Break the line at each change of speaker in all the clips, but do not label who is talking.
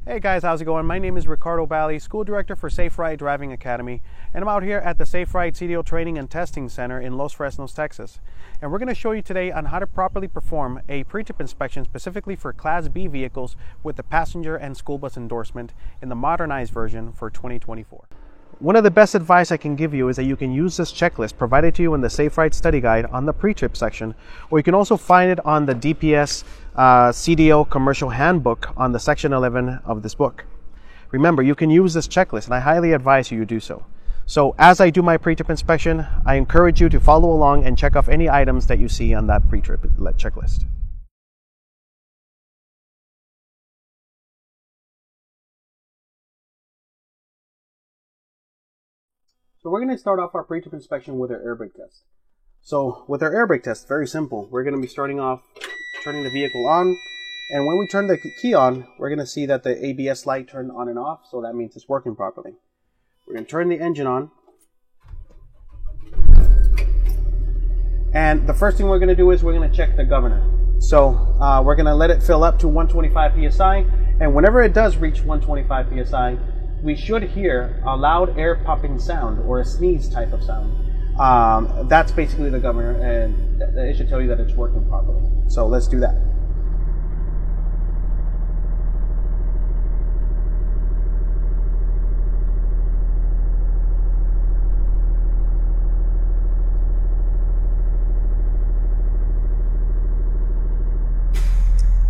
Hey guys, how's it going? My name is Ricardo Bally, School Director for Safe Ride Driving Academy, and I'm out here at the Safe Ride CDL Training and Testing Center in Los Fresnos, Texas. And we're going to show you today on how to properly perform a pre-trip inspection specifically for Class B vehicles with the passenger and school bus endorsement in the modernized version for 2024. One of the best advice I can give you is that you can use this checklist provided to you in the Safe Ride Study Guide on the pre-trip section, or you can also find it on the DPS CDL Commercial Handbook on the Section 11 of this book. Remember, you can use this checklist, and I highly advise you do so. So as I do my pre-trip inspection, I encourage you to follow along and check off any items that you see on that pre-trip checklist. So we're going to start off our pre-trip inspection with our air brake test. So with our air brake test, very simple. We're going to be starting off turning the vehicle on. And when we turn the key on, we're going to see that the ABS light turned on and off. So that means it's working properly. We're going to turn the engine on. And the first thing we're going to do is we're going to check the governor. So we're going to let it fill up to 125 PSI. And whenever it does reach 125 PSI, we should hear a loud air popping sound or a sneeze type of sound. That's basically the governor, and it should tell you that it's working properly. So let's do that.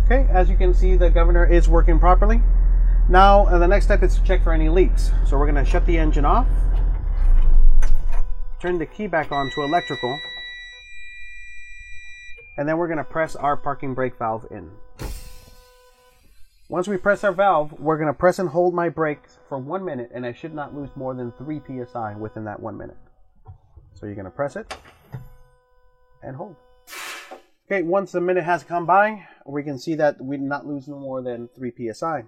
Okay, as you can see, the governor is working properly. Now, the next step is to check for any leaks. So we're going to shut the engine off, turn the key back on to electrical, and then we're going to press our parking brake valve in. Once we press our valve, we're going to press and hold my brakes for 1 minute, and I should not lose more than 3 PSI within that 1 minute. So you're going to press it and hold. Okay, once the minute has come by, we can see that we did not lose no more than 3 PSI.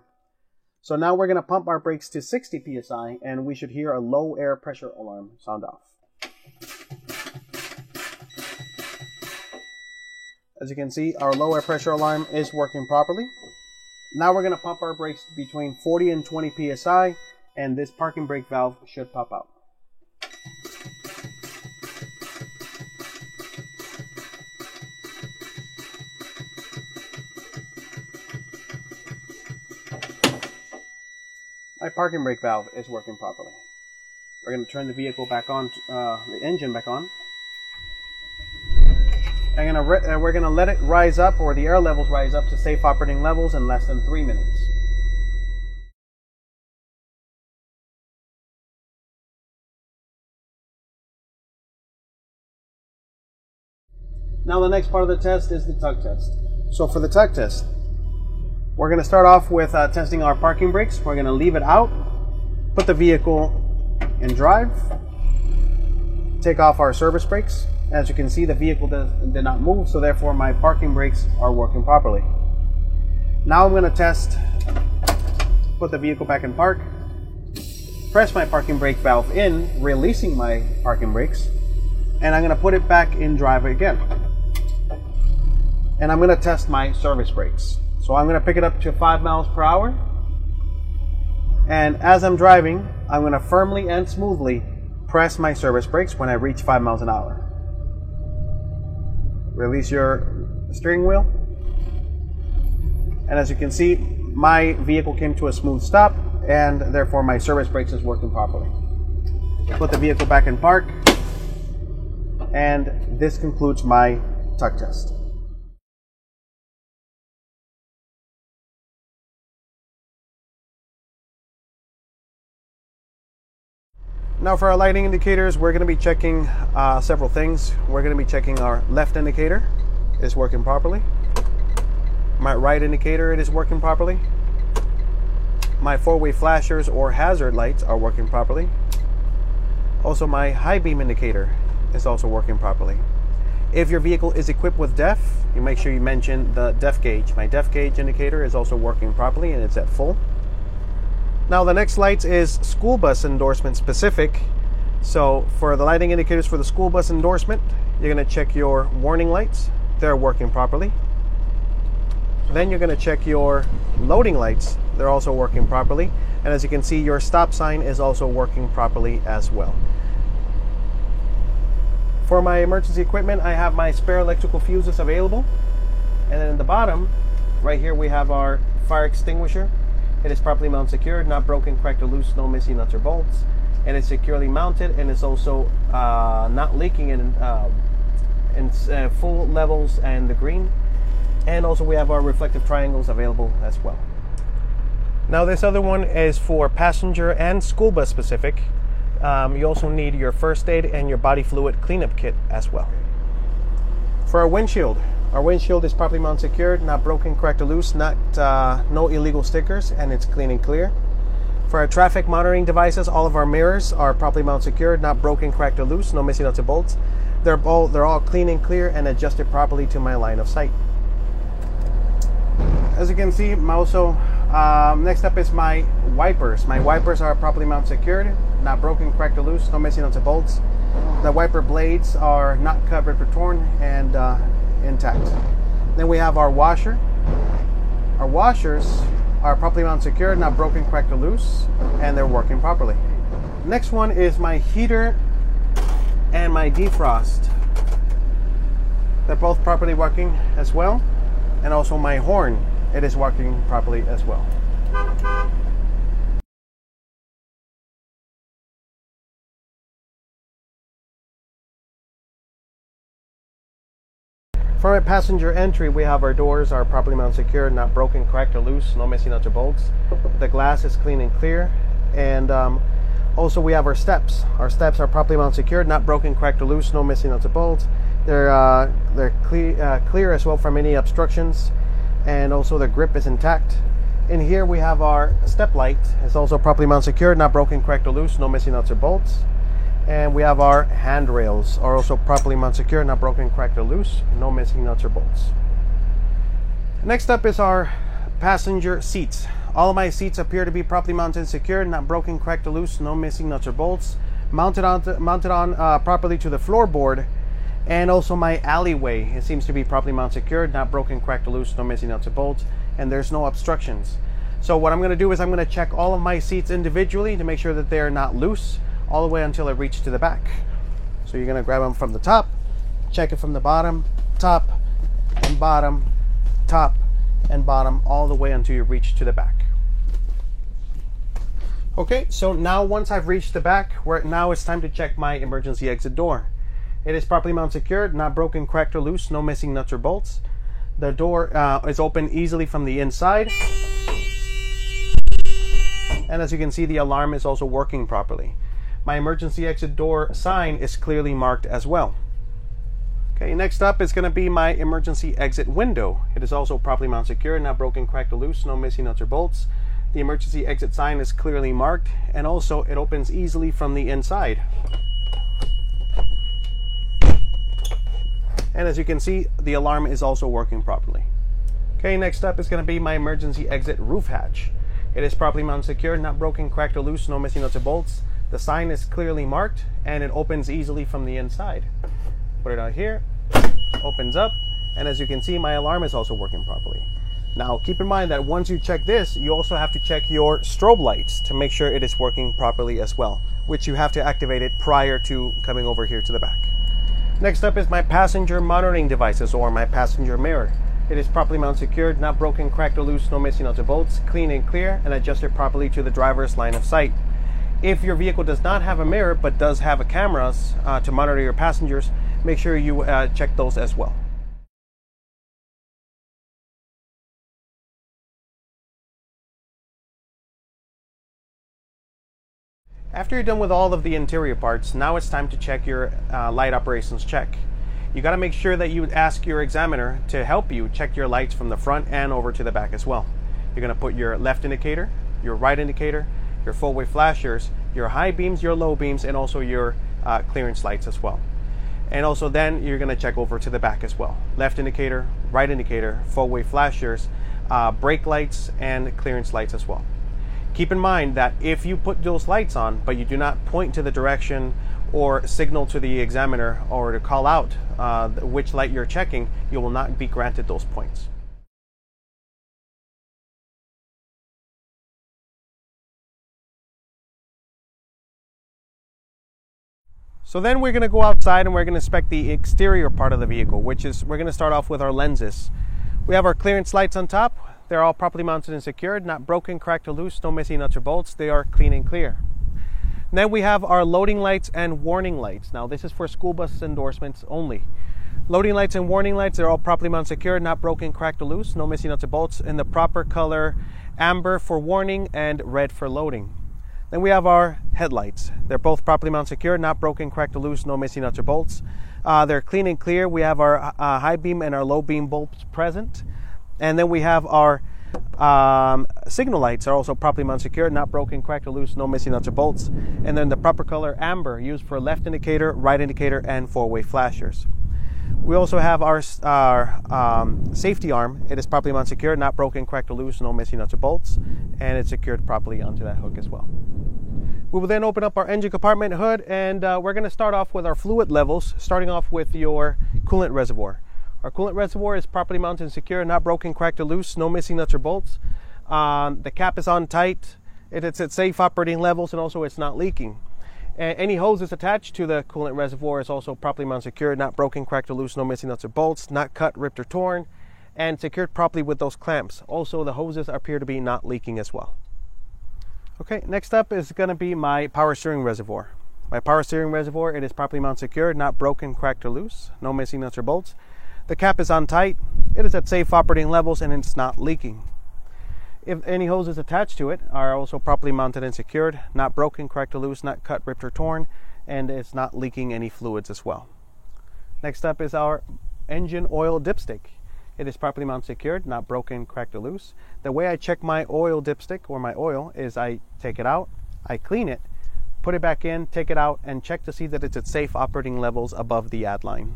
So now we're going to pump our brakes to 60 PSI, and we should hear a low air pressure alarm sound off. As you can see, our low air pressure alarm is working properly. Now we're going to pump our brakes between 40 and 20 PSI, and this parking brake valve should pop out. My parking brake valve is working properly. We're going to turn the vehicle back on, the engine back on. We're going to let it rise up, or the air levels rise up to safe operating levels in less than 3 minutes. Now the next part of the test is the tug test. So for the tug test, we're going to start off with testing our parking brakes. We're going to leave it out, put the vehicle in drive, take off our service brakes. As you can see, the vehicle did not move, so therefore my parking brakes are working properly. Now I'm going to test, put the vehicle back in park, press my parking brake valve in, releasing my parking brakes, and I'm going to put it back in drive again. And I'm going to test my service brakes. So I'm going to pick it up to 5 miles per hour. And as I'm driving, I'm going to firmly and smoothly press my service brakes when I reach 5 miles an hour. Release your steering wheel. And as you can see, my vehicle came to a smooth stop, and therefore my service brakes is working properly. Put the vehicle back in park. And this concludes my tug test. Now for our lighting indicators, we're going to be checking several things. We're going to be checking our left indicator is working properly. My right indicator, it is working properly. My four-way flashers or hazard lights are working properly. Also, my high beam indicator is also working properly. If your vehicle is equipped with DEF, you make sure you mention the DEF gauge. My DEF gauge indicator is also working properly, and it's at full. Now the next lights is school bus endorsement specific. So for the lighting indicators for the school bus endorsement, you're going to check your warning lights. They're working properly. Then you're going to check your loading lights. they're also working properly. And as you can see, your stop sign is also working properly as well. For my emergency equipment, I have my spare electrical fuses available. And then in the bottom, right here, we have our fire extinguisher. It is properly mounted, secured, not broken, cracked, or loose, no missing nuts or bolts. And it's securely mounted, and it's also not leaking in full levels and the green. And also we have our reflective triangles available as well. Now this other one is for passenger and school bus specific. You also need your first aid and your body fluid cleanup kit as well. For our windshield is properly mounted, secured, not broken, cracked, or loose, no illegal stickers, and it's clean and clear. For our traffic monitoring devices, all of our mirrors are properly mounted, secured, not broken, cracked, or loose, no missing nuts or bolts. They're all clean and clear and adjusted properly to my line of sight. As you can see, next up is my wipers. My wipers are properly mounted, secured, not broken, cracked, or loose, no missing nuts or bolts. The wiper blades are not covered or torn and intact. Then we have our washer. Our washers are properly mounted, secured, not broken, cracked, or loose, and they're working properly. Next one is my heater and my defrost. They're both properly working as well. And also my horn, it is working properly as well. For my passenger entry, we have our doors are properly mounted, secured, not broken, cracked, or loose, no missing nuts or bolts. The glass is clean and clear. And also we have our steps. Our steps are properly mounted, secured, not broken, cracked, or loose, no missing nuts or bolts. They're clear as well from any obstructions, and also the grip is intact. In here we have our step light. It's also properly mounted, secured, not broken, cracked, or loose, no missing nuts or bolts. And we have our handrails are also properly mounted, secured, not broken, cracked, or loose, no missing nuts or bolts. Next up is our passenger seats. All of my seats appear to be properly mounted and secured, not broken, cracked, or loose, no missing nuts or bolts. Mounted on properly to the floorboard. And also my alleyway, it seems to be properly mounted, secured, not broken, cracked, or loose, no missing nuts or bolts, and there's no obstructions. So what I'm going to do is I'm going to check all of my seats individually to make sure that they're not loose all the way until I reach to the back. So you're going to grab them from the top, check it from the bottom, top, and bottom, top, and bottom, all the way until you reach to the back. Okay, so now once I've reached the back, now it's time to check my emergency exit door. It is properly mounted, secured, not broken, cracked, or loose, no missing nuts or bolts. The door is open easily from the inside. And as you can see, the alarm is also working properly. My emergency exit door sign is clearly marked as well. Okay, next up is going to be my emergency exit window. It is also properly mounted, secured, not broken, cracked, or loose, no missing nuts or bolts. The emergency exit sign is clearly marked, and also it opens easily from the inside. And as you can see, the alarm is also working properly. Okay, next up is going to be my emergency exit roof hatch. It is properly mounted, secured, not broken, cracked, or loose, no missing nuts or bolts. The sign is clearly marked, and it opens easily from the inside. Put it out here, opens up, and as you can see, my alarm is also working properly. Now, keep in mind that once you check this, you also have to check your strobe lights to make sure it is working properly as well, which you have to activate it prior to coming over here to the back. Next up is my passenger monitoring devices, or my passenger mirror. It is properly mounted, secured, not broken, cracked, or loose, no missing nuts or bolts, clean and clear, and adjusted properly to the driver's line of sight. If your vehicle does not have a mirror but does have cameras to monitor your passengers, make sure you check those as well. After you're done with all of the interior parts, now it's time to check your light operations check. You got to make sure that you ask your examiner to help you check your lights from the front and over to the back as well. You're going to put your left indicator, your right indicator, your full-way flashers, your high beams, your low beams, and also your clearance lights as well. And also then you're going to check over to the back as well. Left indicator, right indicator, full-way flashers, brake lights, and clearance lights as well. Keep in mind that if you put those lights on, but you do not point to the direction or signal to the examiner or to call out which light you're checking, you will not be granted those points. So then we're going to go outside and we're going to inspect the exterior part of the vehicle, which is, we're going to start off with our lenses. We have our clearance lights on top. They're all properly mounted and secured, not broken, cracked, or loose, no missing nuts or bolts. They are clean and clear. Then we have our loading lights and warning lights. Now this is for school bus endorsements only. Loading lights and warning lights, they're all properly mounted and secured, not broken, cracked, or loose, no missing nuts or bolts, in the proper color, amber for warning and red for loading. Then we have our headlights. They're both properly mounted and secured, not broken, cracked, or loose, no missing nuts or bolts. They're clean and clear. We have our high beam and our low beam bulbs present. And then we have our signal lights are also properly mounted and secured, not broken, cracked, or loose, no missing nuts or bolts. And then the proper color amber, used for left indicator, right indicator, and four-way flashers. We also have our safety arm. It is properly mounted and secured, not broken, cracked, or loose, no missing nuts or bolts, and it's secured properly onto that hook as well. We will then open up our engine compartment hood, and we're going to start off with our fluid levels, starting off with your coolant reservoir. Our coolant reservoir is properly mounted and secure, not broken, cracked, or loose, no missing nuts or bolts. The cap is on tight. It's at safe operating levels, and also it's not leaking. Any hoses attached to the coolant reservoir is also properly mounted and secured, not broken, cracked, or loose, no missing nuts or bolts, not cut, ripped, or torn, and secured properly with those clamps. Also, the hoses appear to be not leaking as well. Okay, next up is going to be my power steering reservoir. My power steering reservoir, it is properly mounted and secured, not broken, cracked, or loose, no missing nuts or bolts. The cap is on tight. It is at safe operating levels, and it's not leaking. If any hoses attached to it are also properly mounted and secured, not broken, cracked, or loose, not cut, ripped, or torn, and it's not leaking any fluids as well. Next up is our engine oil dipstick. It is properly mounted and secured, not broken, cracked, or loose. The way I check my oil dipstick or my oil is I take it out, I clean it, put it back in, take it out, and check to see that it's at safe operating levels above the add line.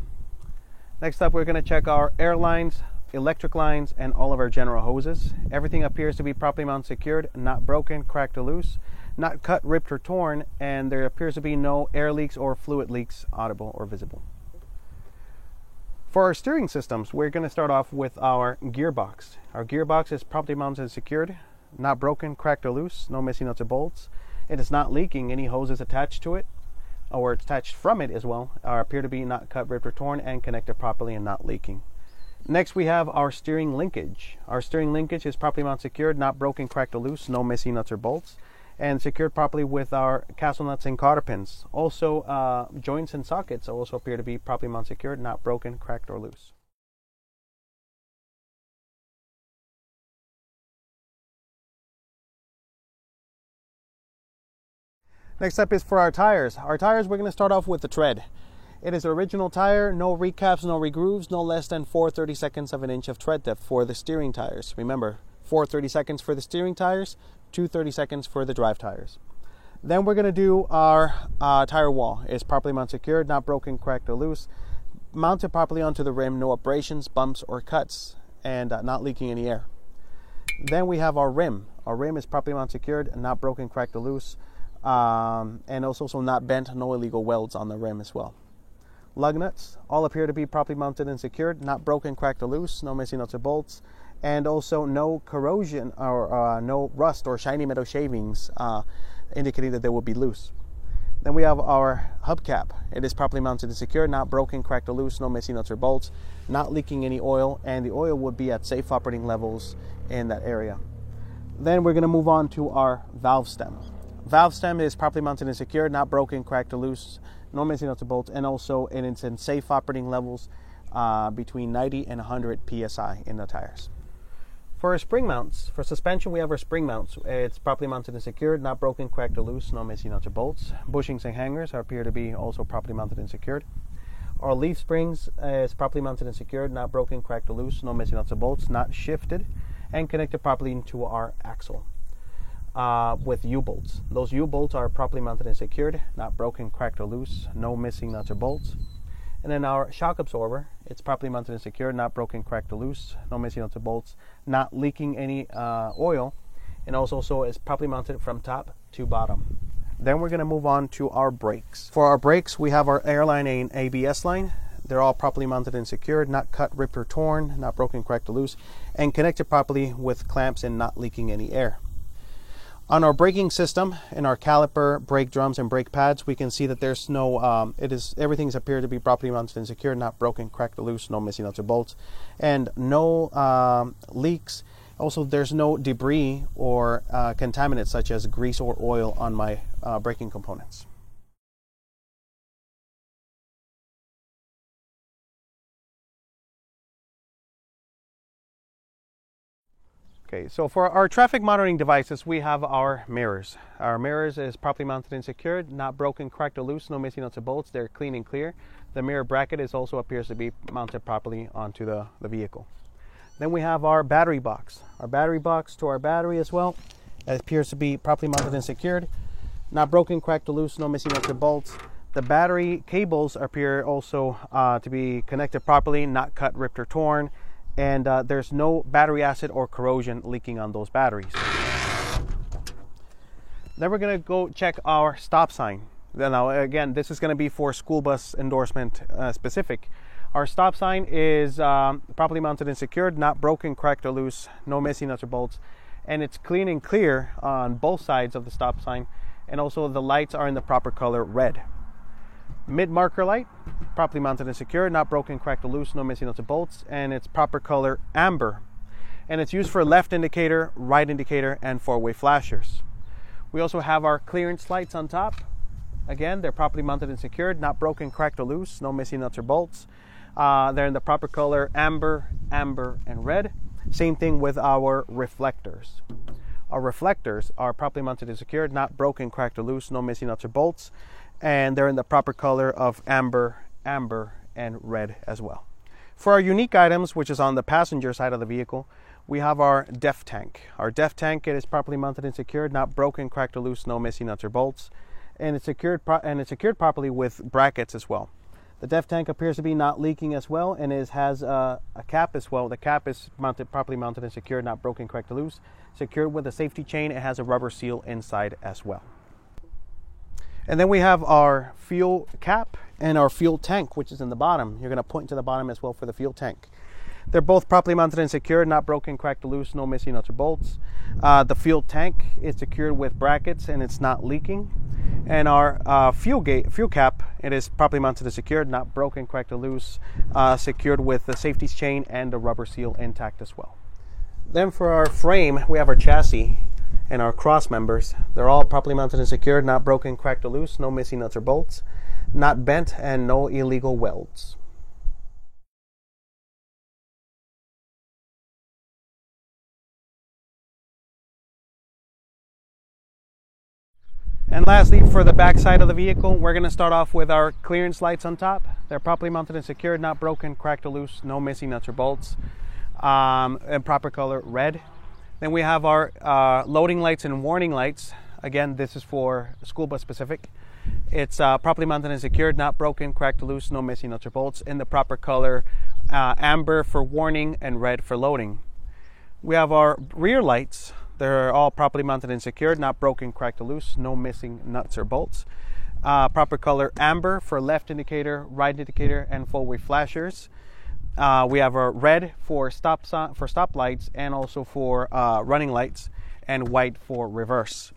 Next up, we're going to check our air lines, electric lines, and all of our general hoses. Everything appears to be properly mounted and secured, not broken, cracked, or loose, not cut, ripped, or torn, and there appears to be no air leaks or fluid leaks audible or visible. For our steering systems, we're going to start off with our gearbox. Our gearbox is properly mounted and secured, not broken, cracked, or loose, no missing nuts or bolts. It is not leaking. Any hoses attached to it or attached from it as well appear to be not cut, ripped, or torn, and connected properly and not leaking. Next, we have our steering linkage. Our steering linkage is properly mounted and secured, not broken, cracked, or loose, no missing nuts or bolts, and secured properly with our castle nuts and cotter pins. Also, joints and sockets also appear to be properly mounted and secured, not broken, cracked, or loose. Next up is for our tires. Our tires, we're going to start off with the tread. It is original tire, no recaps, no regrooves, no less than 4/32 of an inch of tread depth for the steering tires. Remember, 4/32 for the steering tires, 2/32 for the drive tires. Then we're going to do our tire wall. It's properly mounted and secured, not broken, cracked, or loose. Mounted properly onto the rim, no abrasions, bumps, or cuts, and not leaking any air. Then we have our rim. Our rim is properly mounted and secured, not broken, cracked, or loose, and also not bent, no illegal welds on the rim as well. Lug nuts all appear to be properly mounted and secured, not broken, cracked, or loose, no missing nuts or bolts, and also no corrosion or no rust or shiny metal shavings indicating that they will be loose. Then we have our hubcap. It is properly mounted and secured, not broken, cracked, or loose, no missing nuts or bolts, not leaking any oil, and the oil would be at safe operating levels in that area. Then we're going to move on to our valve stem. Valve stem is properly mounted and secured, not broken, cracked, or loose, no missing nuts or bolts, and also it's in safe operating levels between 90 and 100 psi in the tires. For our spring mounts, for suspension, we have our spring mounts. It's properly mounted and secured, not broken, cracked, or loose, no missing nuts or bolts. Bushings and hangers appear to be also properly mounted and secured. Our leaf springs is properly mounted and secured, not broken, cracked, or loose, no missing nuts or bolts, not shifted, and connected properly into our axle. With U-bolts. Those U-bolts are properly mounted and secured, not broken, cracked, or loose, no missing nuts or bolts. And then our shock absorber, it's properly mounted and secured, not broken, cracked, or loose, no missing nuts or bolts, not leaking any oil, and also is properly mounted from top to bottom. Then we're going to move on to our brakes. For our brakes, we have our airline and ABS line. They're all properly mounted and secured, not cut, ripped, or torn, not broken, cracked, or loose, and connected properly with clamps and not leaking any air. On our braking system, in our caliper, brake drums, and brake pads, we can see that there's no, everything's appeared to be properly mounted and secured, not broken, cracked, or loose, no missing nuts or bolts, and no leaks. Also, there's no debris or contaminants such as grease or oil on my braking components. Okay, so for our traffic monitoring devices, we have our mirrors. Our mirrors is properly mounted and secured, not broken, cracked, or loose, no missing nuts or bolts. They're clean and clear. The mirror bracket also appears to be mounted properly onto the vehicle. Then we have our battery box. Our battery box to our battery as well. It appears to be properly mounted and secured, not broken, cracked, or loose, no missing nuts or bolts. The battery cables appear also to be connected properly, not cut, ripped, or torn. And there's no battery acid or corrosion leaking on those batteries. Then we're going to go check our stop sign. Now again, this is going to be for school bus endorsement specific. Our stop sign is properly mounted and secured, not broken, cracked, or loose, no missing nuts or bolts, and it's clean and clear on both sides of the stop sign, and also the lights are in the proper color red. Mid marker light, properly mounted and secured, not broken, cracked, or loose, no missing nuts or bolts, and its proper color amber. And it's used for left indicator, right indicator, and four-way flashers. We also have our clearance lights on top. Again, they're properly mounted and secured, not broken, cracked, or loose, no missing nuts or bolts. They're in the proper color amber, amber, and red. Same thing with our reflectors. Our reflectors are properly mounted and secured, not broken, cracked, or loose, no missing nuts or bolts. And they're in the proper color of amber, amber, and red as well. For our unique items, which is on the passenger side of the vehicle, we have our DEF tank. Our DEF tank, it is properly mounted and secured, not broken, cracked, or loose, no missing nuts or bolts, and it's secured properly with brackets as well. The DEF tank appears to be not leaking as well, and it has a cap as well. The cap is properly mounted and secured, not broken, cracked, or loose, secured with a safety chain. It has a rubber seal inside as well. And then we have our fuel cap and our fuel tank, which is in the bottom. You're going to point to the bottom as well for the fuel tank. They're both properly mounted and secured, not broken, cracked, or loose, no missing nuts or bolts. The fuel tank is secured with brackets and it's not leaking. And our fuel cap, it is properly mounted and secured, not broken, cracked, or loose, secured with the safety chain and the rubber seal intact as well. Then for our frame, we have our chassis and our cross members. They're all properly mounted and secured, not broken, cracked, or loose, no missing nuts or bolts, not bent, and no illegal welds. And lastly, for the back side of the vehicle, we're going to start off with our clearance lights on top. They're properly mounted and secured, not broken, cracked, or loose, no missing nuts or bolts, and proper color red. Then we have our loading lights and warning lights. Again, this is for school bus specific. It's properly mounted and secured, not broken, cracked, or loose, no missing nuts or bolts, in the proper color amber for warning and red for loading. We have our rear lights. They're all properly mounted and secured, not broken, cracked, or loose, no missing nuts or bolts. Proper color amber for left indicator, right indicator, and four-way flashers. We have our red for stop lights and also for running lights, and white for reverse.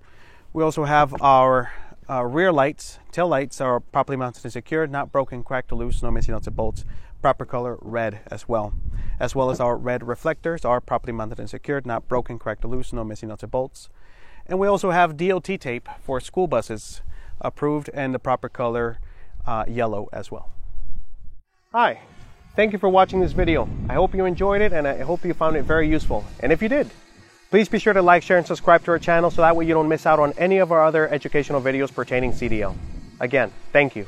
We also have our rear lights, tail lights are properly mounted and secured, not broken, cracked, or loose, no missing nuts or bolts. Proper color red as well as our red reflectors are properly mounted and secured, not broken, cracked, or loose, no missing nuts or bolts. And we also have DOT tape for school buses, approved, and the proper color yellow as well. Hi. Thank you for watching this video. I hope you enjoyed it and I hope you found it very useful. And if you did, please be sure to like, share, and subscribe to our channel so that way you don't miss out on any of our other educational videos pertaining CDL. Again, thank you.